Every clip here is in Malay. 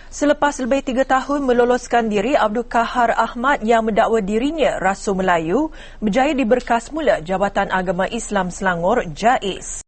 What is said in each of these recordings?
Selepas lebih 3 tahun meloloskan diri, Abdul Kahar Ahmad yang mendakwa dirinya Rasul Melayu berjaya diberkas mula Jabatan Agama Islam Selangor JAIS.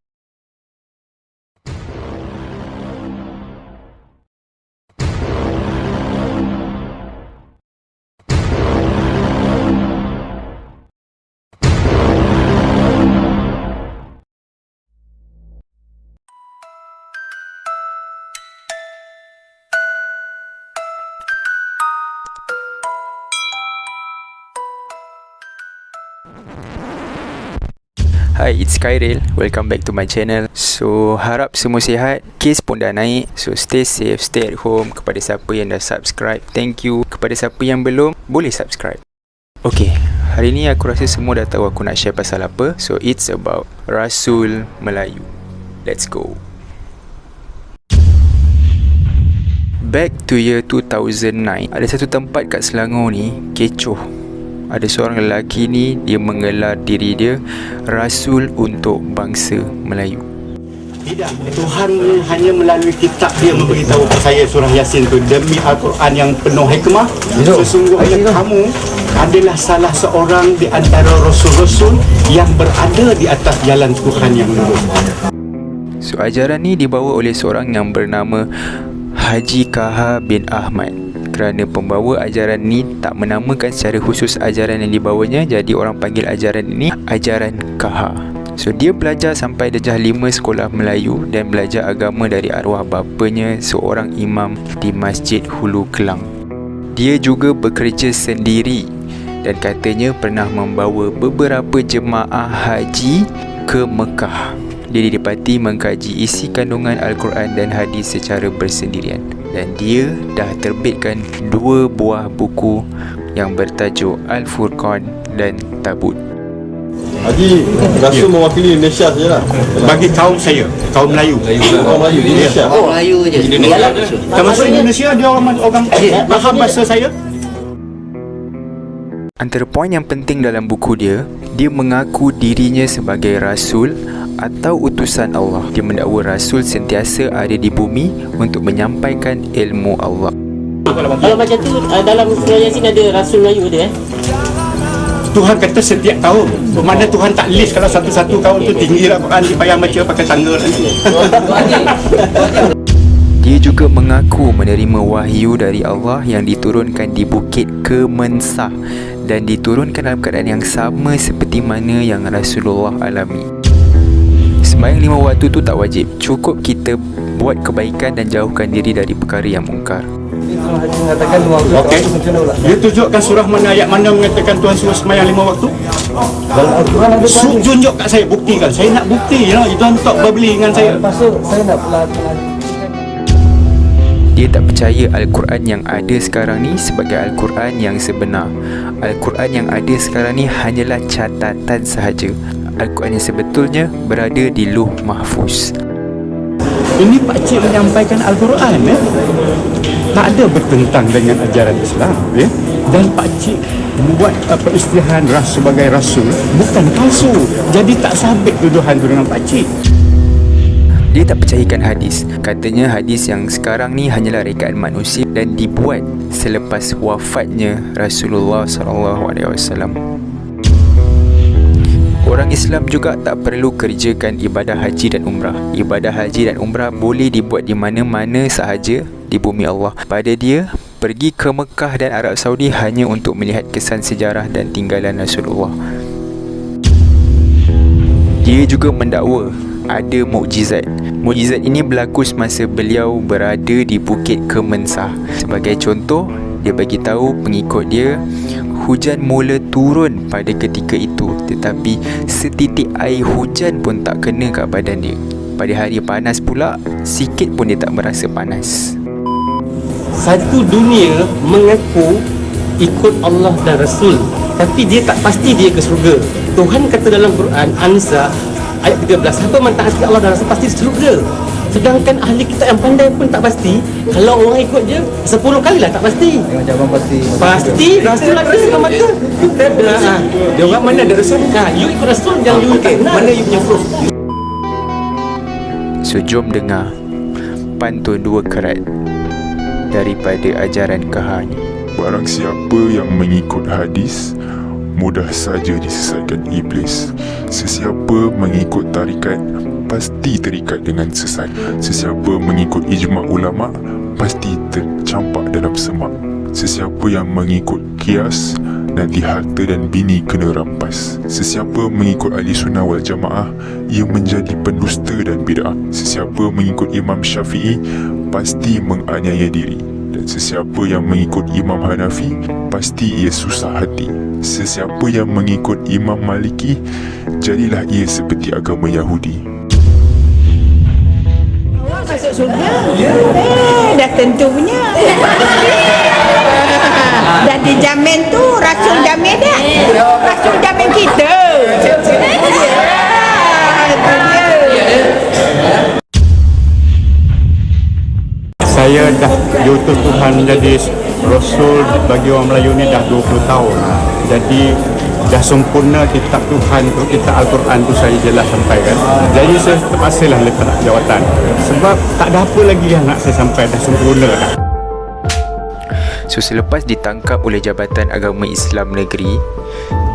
Hi, it's Khairil. Welcome back to my channel. So, harap semua sihat. Kes pun dah naik. So, stay safe, stay at home. Kepada siapa yang dah subscribe, thank you. Kepada siapa yang belum, boleh subscribe. Okay, hari ni aku rasa semua dah tahu aku nak share pasal apa. So, it's about Rasul Melayu. Let's go. Back to year 2009, ada satu tempat kat Selangor ni, kecoh. Ada seorang lelaki ni, dia mengelar diri dia Rasul untuk bangsa Melayu. Tidak, Tuhan hanya melalui kitab dia memberitahu kepada saya surah Yasin tu, demi Al-Quran yang penuh hikmah, sesungguhnya kamu adalah salah seorang di antara rasul-rasul yang berada di atas jalan Tuhan yang lurus. So, ajaran ni dibawa oleh seorang yang bernama Haji Kahar bin Ahmad. Kerana pembawa ajaran ni tak menamakan secara khusus ajaran yang dibawanya, jadi orang panggil ajaran ini ajaran Kahar. So, dia belajar sampai darjah 5 sekolah Melayu dan belajar agama dari arwah bapanya, seorang imam di Masjid Hulu Kelang. Dia juga bekerja sendiri dan katanya pernah membawa beberapa jemaah haji ke Mekah. Dia didapati mengkaji isi kandungan Al-Quran dan hadis secara bersendirian. Dan dia dah terbitkan 2 buah buku yang bertajuk Al-Furqan dan Tabut. Haji, Rasul mewakili Indonesia sajalah. Bagi kaum saya, kaum Melayu. Kaum Melayu di Indonesia. Oh, Melayu je. Indonesia. Termasuk Indonesia, dia orang faham bahasa saya. Antara poin yang penting dalam buku dia, dia mengaku dirinya sebagai Rasul atau utusan Allah. Dia mendakwa Rasul sentiasa ada di bumi untuk menyampaikan ilmu Allah. Kalau macam tu, dalam surah Yasin ada Rasul Melayu dia Tuhan kata setiap kaum. Mana Tuhan tak list kalau satu-satu kaum tu tinggi Al-Quran, dia payah baca pakai tangga nanti. Dia juga mengaku menerima wahyu dari Allah yang diturunkan di Bukit Kemensah dan diturunkan dalam keadaan yang sama seperti mana yang Rasulullah alami. Sembahyang 5 waktu tu tak wajib. Cukup kita buat kebaikan dan jauhkan diri dari perkara yang mungkar. Okey. Dia tunjukkan surah mana, ayat mana mengatakan Tuhan suruh sembahyang 5 waktu? Dalam Al-Quran ada Tunjuk kat saya, buktikan. Saya nak bukti, Tuan tak berbeli dengan saya. saya nak Dia tak percaya Al-Quran yang ada sekarang ni sebagai Al-Quran yang sebenar. Al-Quran yang ada sekarang ni hanyalah catatan sahaja. Al-Quran yang sebetulnya berada di Lauh Mahfuz. Ini pakcik menyampaikan Al-Quran, tak ada bertentang dengan ajaran Islam, Dan pakcik membuat peristihan sebagai Rasul bukan palsu. Jadi tak sabit tuduhan tu dengan pakcik. Dia tak percayakan hadis. Katanya hadis yang sekarang ni hanyalah rekaan manusia dan dibuat selepas wafatnya Rasulullah SAW. Orang Islam juga tak perlu kerjakan ibadah haji dan umrah. Ibadah haji dan umrah boleh dibuat di mana-mana sahaja di bumi Allah. Pada dia, pergi ke Mekah dan Arab Saudi hanya untuk melihat kesan sejarah dan tinggalan Rasulullah. Dia juga mendakwa ada mukjizat. Mukjizat ini berlaku semasa beliau berada di Bukit Kemensah. Sebagai contoh, dia bagi tahu pengikut dia, hujan mula turun pada ketika itu, tetapi setitik air hujan pun tak kena kat badan dia. Pada hari panas pula, sikit pun dia tak merasa panas. Satu dunia mengaku ikut Allah dan Rasul, tapi dia tak pasti dia ke syurga. Tuhan kata dalam Quran An-Nisa ayat 13, siapa mentaati Allah dan Rasul pasti syurga. Sedangkan ahli kita yang pandai pun tak pasti. Kalau orang ikut dia 10 kali lah tak pasti. Jangan pasti. Pasti Rasul ada dalam mata. Kita dia orang mana ada Rasul? You ikut Rasul, jangan you ikut mana you punya proof. So, jom dengar pantun 2 Karat. daripada ajaran KH ni. Barang siapa yang mengikut hadis, mudah saja disesatkan iblis. Sesiapa mengikut tarikat, pasti terikat dengan sesat. Sesiapa mengikut ijma' ulama', pasti tercampak dalam semak. Sesiapa yang mengikut kias, nanti harta dan bini kena rampas. Sesiapa mengikut ahli sunnah wal jamaah, ia menjadi pendusta dan bid'ah. Sesiapa mengikut Imam Syafi'i, pasti menganiaya diri. Dan sesiapa yang mengikut Imam Hanafi, pasti ia susah hati. Sesiapa yang mengikut Imam Maliki, jadilah ia seperti agama Yahudi. Masuk surga? Dah tentunya. Dah dijamin tu, Rasul jamin dah. Rasul jamin kita. Saya dah diutus Tuhan jadi Rasul bagi orang Melayu ni dah 20 tahun. Jadi dah sempurna kitab Tuhan tu, kitab Al-Quran tu saya jelas sampaikan. Jadi saya terpaksalah letak jawatan. Sebab tak ada apa lagi yang nak saya sampai, dah sempurna dah. So selepas ditangkap oleh Jabatan Agama Islam Negeri,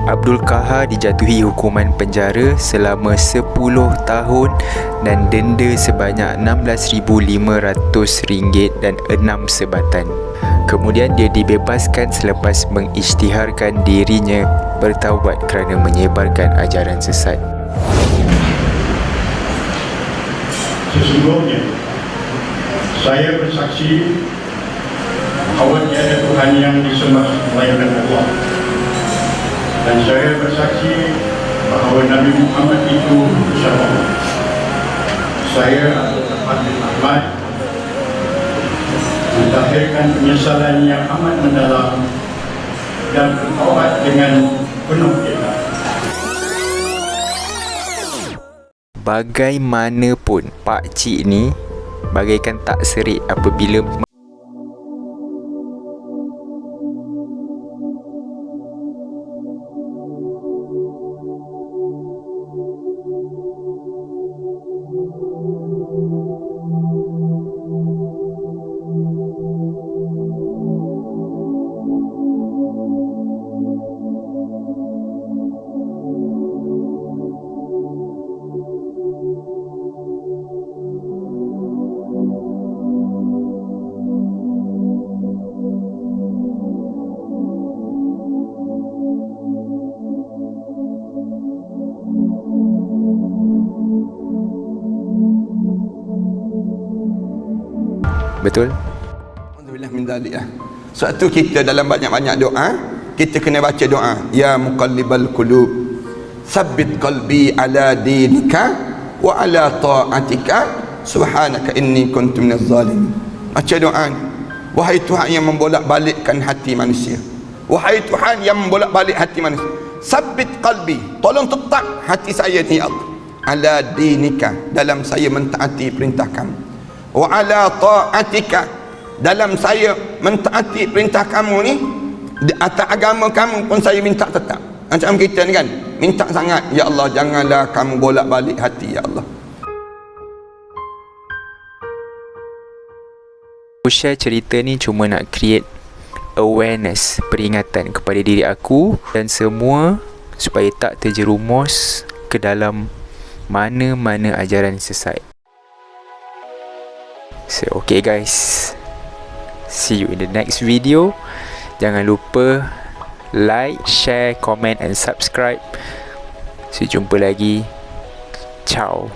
Abdul Qahar dijatuhi hukuman penjara selama 10 tahun dan denda sebanyak RM16,500 dan 6 sebatan. Kemudian dia dibebaskan selepas mengisytiharkan dirinya bertaubat kerana menyebarkan ajaran sesat. Sesungguhnya saya bersaksi bahawa tiada Tuhan yang disembah melainkan Allah, dan saya bersaksi bahawa Nabi Muhammad itu utusan Allah. Saya Abdul Ahmad mentahirkan penyesalan yang amat mendalam dan bertaubat dengan penuh ikhlas. Bagaimanapun Pak Cik ni bagaikan tak serik apabila betul? Alhamdulillah min dzalik. Sebab tu kita dalam banyak-banyak doa, kita kena baca doa, ya muqallibal qulub, tsabbit qalbi ala dinika wa ala ta'atika, subhanaka inni kuntu minaz zalimin. Baca doa ni. Wahai Tuhan yang membolak-balikkan hati manusia. Wahai Tuhan yang membolak-balik hati manusia. Tsabbit qalbi, tolong tetap hati saya ni ya Allah. Ala dinika, dalam saya mentaati perintah kamu. Wa ala ta'atika, dalam saya mentaati perintah kamu ni, di atas agama kamu pun saya minta tetap. Macam kita ni kan, minta sangat, ya Allah janganlah kamu bolak-balik hati ya Allah. Aku share cerita ni cuma nak create awareness, peringatan kepada diri aku dan semua supaya tak terjerumus ke dalam mana-mana ajaran sesat. So okay guys, see you in the next video. Jangan lupa like, share, comment and subscribe. So jumpa lagi. Ciao.